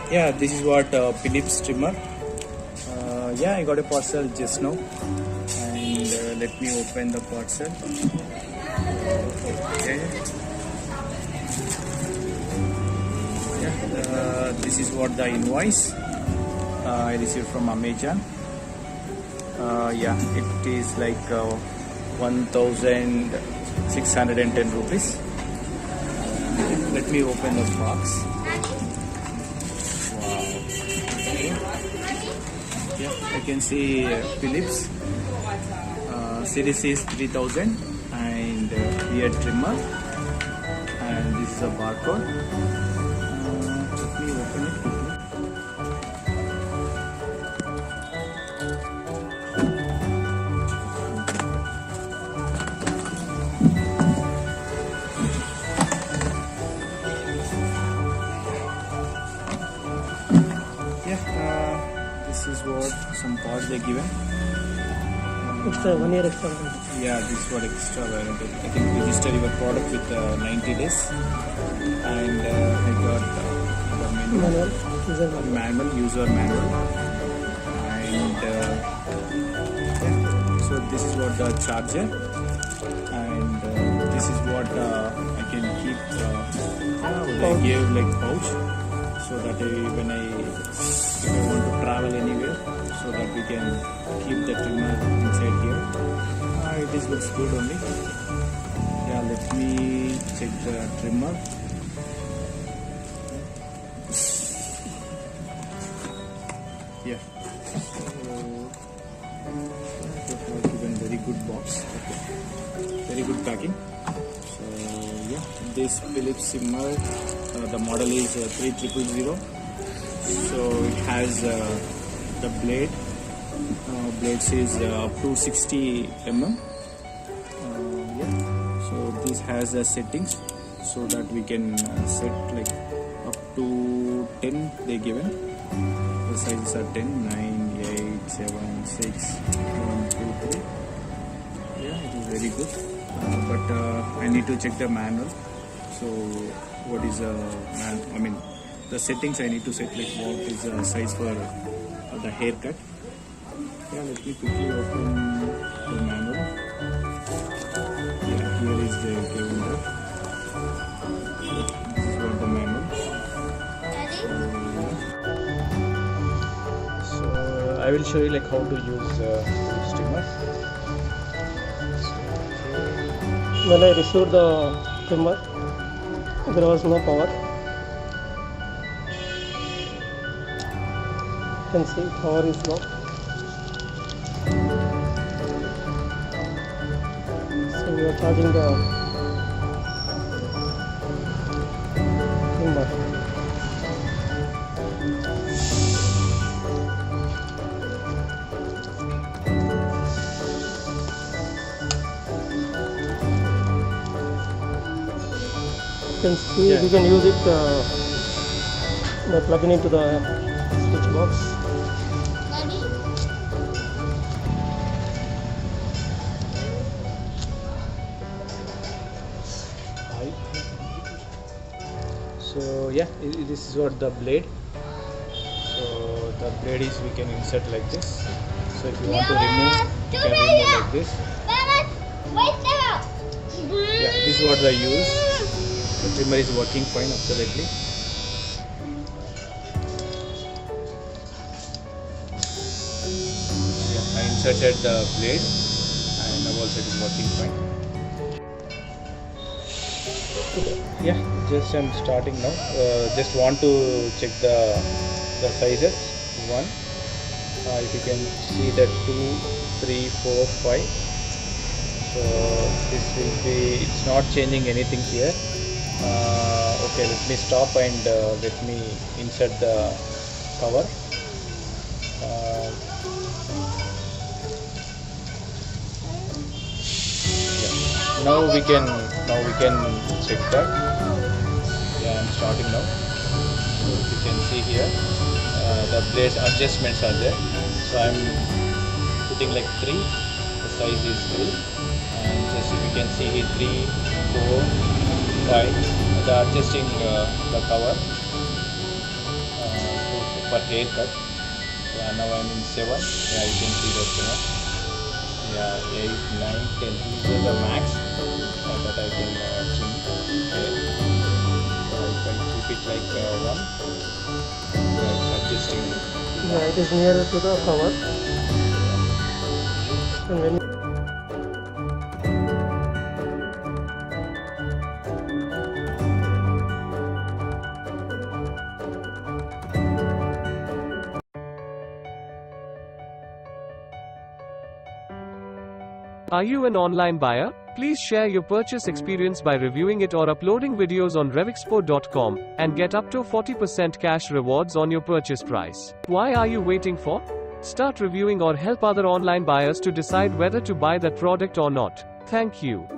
Yeah, this is what Philips trimmer. Yeah, I got a parcel just now, and let me open the parcel. Okay. Yeah, this is what the invoice I received from Amazon. Yeah, it is like 1,610 rupees. Let me open the box. Wow. Okay. Yeah, I can see Philips series is 3000 and beard trimmer, and this is a barcode. Let me open it quickly. This is what some parts they given. Extra 1 year extra warranty. Yeah, this is what extra warranty. I think register your product with 90 days, and I got the manual, user manual, and so this is what the charger, and this is what I can keep. They gave like pouch, so that when if I want to travel anywhere, so that we can keep the trimmer inside here. It looks good only. Yeah, let me check the trimmer. Yeah, so they have given very good box. Okay. Very good packing. So yeah, this Philips trimmer, the model is 3000. So it has the blade. Blade says up to 60 mm. Yeah. So this has the settings, so that we can set like up to 10. They given the sizes are 10, 9, 8, 7, 6, 1, 2, 3. Yeah, it is very good. But I need to check the manual. So what is the settings I need to set, like what is the size for the haircut. Yeah, let me quickly open the manual. Yeah, here is the calendar. This is what the manual. So I will show you like how to use this trimmer. When I received the trimmer, there was no power. You can see power is low. So we are charging the trimmer. You can see we can use it by plugging into the switch box. So yeah, this is what the blade. So the blade is, we can insert like this. So if you want to remove, you can remove like this. Yeah, this is what I use. The trimmer is working fine, absolutely. Yeah, I inserted the blade, and now also it is working fine. Yeah, just I'm starting now. Just want to check the sizes. One, if you can see that 2, 3, 4, 5. So this will be, it's not changing anything here. Okay, let me stop and let me insert the cover. Yeah. Now we can check that. Yeah, I'm starting now. So you can see here the blade adjustments are there. So I'm putting like 3. The size is 3, and just if you can see here 3, 4, 5. The adjusting the cover. for haircut. Yeah, now I'm in 7. Yeah, you can see that. Yeah, 8, 9, 10. These are the max that I can trim hair. If I keep it like 1, adjusting. Yeah, it is nearer to the cover. And when Are you an online buyer? Please share your purchase experience by reviewing it or uploading videos on RevExpo.com and get up to 40% cash rewards on your purchase price. Why are you waiting for? Start reviewing or help other online buyers to decide whether to buy that product or not. Thank you.